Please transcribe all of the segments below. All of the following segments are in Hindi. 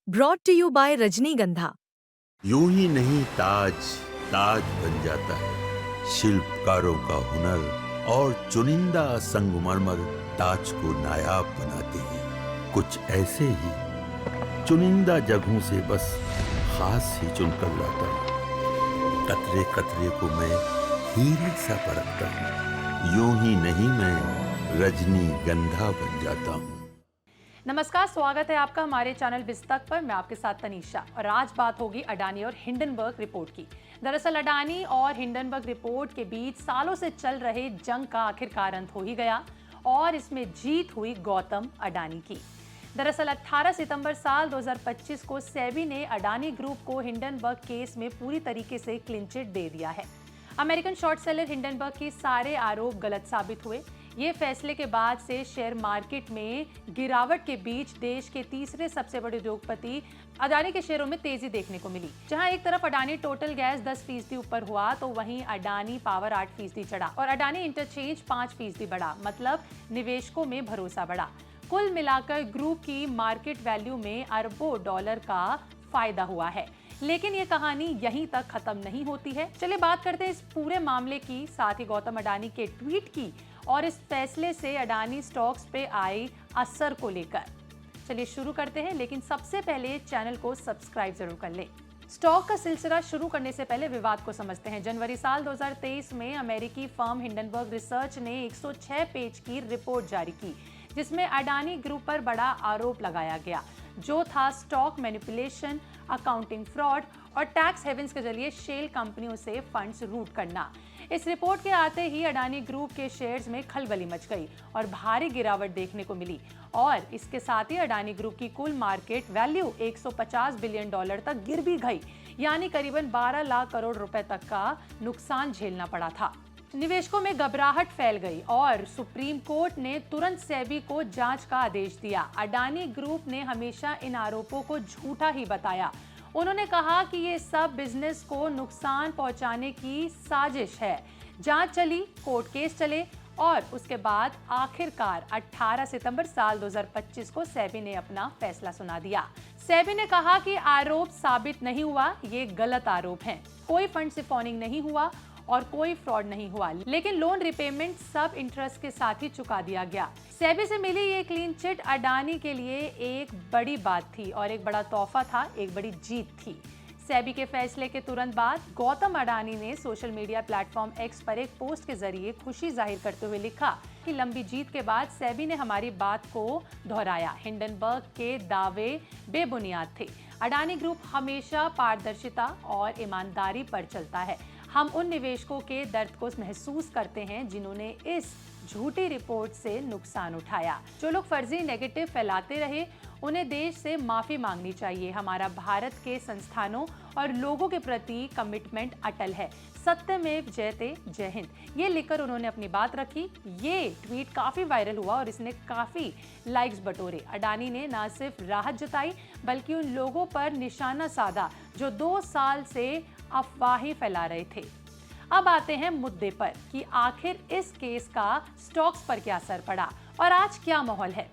ब्रॉट टू यू बाय रजनीगंधा। यूं ही नहीं ताज ताज बन जाता है। शिल्पकारों का हुनर और चुनिंदा संगमरमर ताज को नायाब बनाते हैं। कुछ ऐसे ही चुनिंदा जगहों से बस खास ही चुनकर लाता हूँ। कतरे कतरे को मैं हीरे सा परखता हूँ। यूं ही नहीं मैं रजनीगंधा बन जाता हूँ। नमस्कार, स्वागत है आपका हमारे चैनल बिस्तक पर। मैं आपके साथ तनीषा और आज बात होगी अडानी और हिंडनबर्ग रिपोर्ट की। दरअसल अडानी और हिंडनबर्ग रिपोर्ट के बीच सालों से चल रहे जंग का आखिरकार अंत हो ही गया और इसमें जीत हुई गौतम अडानी की। दरअसल 18 सितंबर साल 2025 को सेबी ने अडानी ग्रुप को हिंडनबर्ग केस में पूरी तरीके से क्लीन चिट दे दिया है। अमेरिकन शॉर्ट सेलर हिंडनबर्ग के सारे आरोप गलत साबित हुए। ये फैसले के बाद से शेयर मार्केट में गिरावट के बीच देश के तीसरे सबसे बड़े उद्योगपति अडानी के शेयरों में तेजी देखने को मिली। जहां एक तरफ अडानी टोटल गैस 10% ऊपर हुआ तो वहीं अडानी पावर 8% चढ़ा और अडानी इंटरचेंज 5% बढ़ा। मतलब निवेशकों में भरोसा बढ़ा। कुल मिलाकर ग्रुप की मार्केट वैल्यू में अरबों डॉलर का फायदा हुआ है। लेकिन ये कहानी यहीं तक खत्म नहीं होती है। चलिए बात करते हैं इस पूरे मामले की, साथ ही गौतम अडानी के ट्वीट की और इस फैसले से अडानी स्टॉक्स पे आए असर को लेकर। चलिए शुरू करते हैं, लेकिन सबसे पहले चैनल को सब्सक्राइब जरूर कर लें। स्टॉक का सिलसिला शुरू करने से पहले विवाद को समझते हैं। जनवरी साल 2023 में अमेरिकी फर्म हिंडनबर्ग रिसर्च ने 106 पेज की रिपोर्ट जारी की, जिसमें अडानी ग्रुप पर बड़ा आरोप लगाया गया, जो था स्टॉक मैनिपुलेशन, अकाउंटिंग फ्रॉड और टैक्स हेवन्स के जरिए शेल कंपनियों से फंड्स रूट करना। इस रिपोर्ट के आते ही अडानी ग्रुप के शेयर्स में खलबली मच गई और भारी गिरावट देखने को मिली और इसके साथ ही अडानी ग्रुप की कुल मार्केट वैल्यू 150 बिलियन डॉलर तक गिर भी गई, यानी करीबन 12 लाख करोड़ रुपए तक का नुकसान झेलना पड़ा था। निवेशकों में घबराहट फैल गई और सुप्रीम कोर्ट ने तुरंत सेबी को जांच का आदेश दिया। अडानी ग्रुप ने हमेशा इन आरोपों को झूठा ही बताया। उन्होंने कहा कि ये सब बिजनेस को नुकसान पहुंचाने की साजिश है। जांच चली, कोर्ट केस चले और उसके बाद आखिरकार 18 सितंबर साल 2025 को सेबी ने अपना फैसला सुना दिया। सेबी ने कहा कि आरोप साबित नहीं हुआ, ये गलत आरोप हैं। कोई फंड सिफॉनिंग नहीं हुआ और कोई फ्रॉड नहीं हुआ, लेकिन लोन रिपेमेंट सब इंटरेस्ट के साथ ही चुका दिया गया। सेबी से मिली ये क्लीन चिट अडानी के लिए एक बड़ी बात थी और एक बड़ा तोहफा था, एक बड़ी जीत थी। सेबी के फैसले के तुरंत बाद गौतम अडानी ने सोशल मीडिया प्लेटफॉर्म एक्स पर एक पोस्ट के जरिए खुशी जाहिर करते हुए लिखा कि लंबी जीत के बाद सेबी ने हमारी बात को दोहराया। हिंडनबर्ग के दावे बेबुनियाद थे। अडानी ग्रुप हमेशा पारदर्शिता और ईमानदारी पर चलता है। हम उन निवेशकों के दर्द को महसूस करते हैं जिन्होंने इस झूठी रिपोर्ट से नुकसान उठाया। जो लोग फर्जी नेगेटिव फैलाते रहे, उन्हें देश से माफी मांगनी चाहिए। हमारा भारत के संस्थानों और लोगों के प्रति कमिटमेंट अटल है। सत्यमेव जयते, जय हिंद, ये लिखकर उन्होंने अपनी बात रखी। ये ट्वीट काफी वायरल हुआ और इसने काफी लाइक्स बटोरे। अडानी ने न सिर्फ राहत जताई बल्कि उन लोगों पर निशाना साधा जो 2 साल से अफवाहें फैला रहे थे। अब आते हैं मुद्दे पर कि आखिर इस केस का स्टॉक्स पर क्या असर पड़ा और आज क्या माहौल है।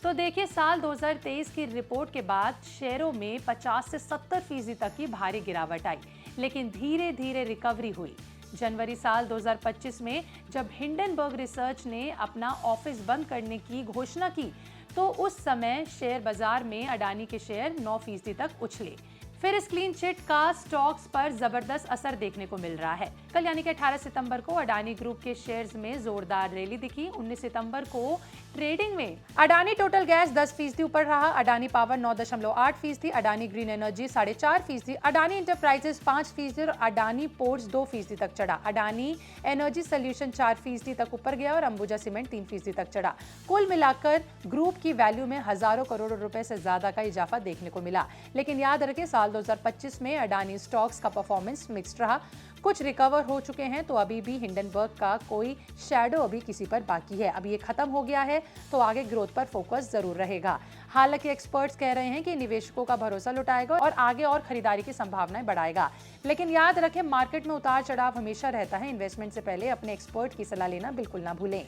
तो देखिए, साल 2023 की रिपोर्ट के बाद शेयरों में 50 से 70% तक की भारी गिरावट आई, लेकिन धीरे धीरे रिकवरी हुई। जनवरी साल 2025 में जब हिंडनबर्ग रिसर्च ने अपना ऑफिस बंद करने की घोषणा की, तो उस समय शेयर बाजार में अडानी के शेयर 9% तक उछले। फिर इस क्लीन चिट का स्टॉक्स पर जबरदस्त असर देखने को मिल रहा है। कल यानी कि 18 सितंबर को अडानी ग्रुप के शेयर्स में जोरदार रैली दिखी। 19 सितंबर को ट्रेडिंग में अडानी टोटल गैस 10% ऊपर रहा, Adani power 9.8%, Adani green energy 4.5%, Adani enterprises 5% और अडानी पोर्ट्स 2% तक चढ़ा। अडानी एनर्जी सोल्यूशन 4% तक ऊपर गया और अंबुजा सीमेंट 3% तक चढ़ा। कुल मिलाकर ग्रुप की वैल्यू में हजारों करोड़ रुपए से ज्यादा का इजाफा देखने को मिला। लेकिन याद रखें, साल 2025 में अडानी स्टॉक्स का परफॉर्मेंस मिक्स्ड रहा। कुछ रिकवर हो चुके हैं तो अभी भी हिंडनबर्ग का कोई शैडो अभी किसी पर बाकी है। अब ये खत्म हो गया है तो आगे ग्रोथ पर फोकस जरूर रहेगा। हालांकि एक्सपर्ट्स कह रहे हैं कि निवेशकों का भरोसा लुटाएगा और आगे और खरीदारी की संभावनाएं बढ़ाएगा। लेकिन याद रखें, मार्केट में उतार चढ़ाव हमेशा रहता है। इन्वेस्टमेंट से पहले अपने एक्सपर्ट की सलाह लेना बिल्कुल ना भूलें।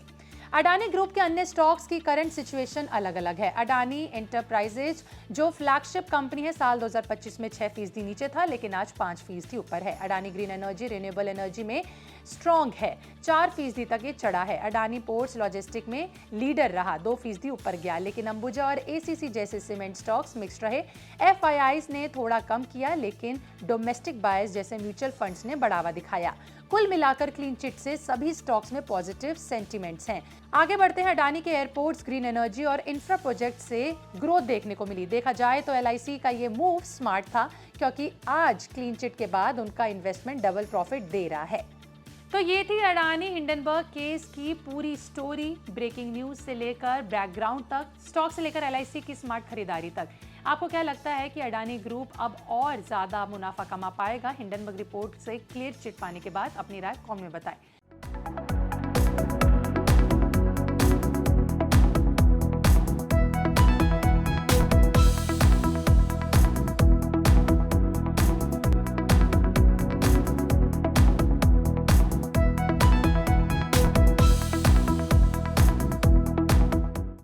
अडानी ग्रुप के अन्य स्टॉक्स की करंट सिचुएशन अलग अलग है। अडानी एंटरप्राइजेज जो फ्लैगशिप कंपनी है, साल 2025 में 6% नीचे था, लेकिन आज 5% ऊपर है। Adani green energy renewable energy में स्ट्रॉन्ग है, 4% तक ये चढ़ा है। अडानी पोर्ट्स लॉजिस्टिक में लीडर रहा, 2% ऊपर गया, लेकिन अंबुजा और एसीसी जैसे सीमेंट स्टॉक्स मिक्स्ड रहे। एफआईआईज ने थोड़ा कम किया, लेकिन डोमेस्टिक बायर्स जैसे म्यूचुअल फंड्स ने बढ़ावा दिखाया। कुल मिलाकर क्लीन चिट से सभी स्टॉक्स में पॉजिटिव सेंटीमेंट्स हैं। आगे बढ़ते हैं। अडानी के एयरपोर्ट्स, ग्रीन एनर्जी और इंफ्रा प्रोजेक्ट से ग्रोथ देखने को मिली। देखा जाए तो एलआईसी का ये मूव स्मार्ट था, क्योंकि आज क्लीन चिट के बाद उनका इन्वेस्टमेंट डबल प्रॉफिट दे रहा है। तो ये थी अडानी हिंडनबर्ग केस की पूरी स्टोरी, ब्रेकिंग न्यूज से लेकर बैकग्राउंड तक, स्टॉक से लेकर एलआईसी की स्मार्ट खरीदारी तक। आपको क्या लगता है कि अडानी ग्रुप अब और ज्यादा मुनाफा कमा पाएगा हिंडनबर्ग रिपोर्ट से क्लियर चिट पाने के बाद? अपनी राय कमेंट में बताएं।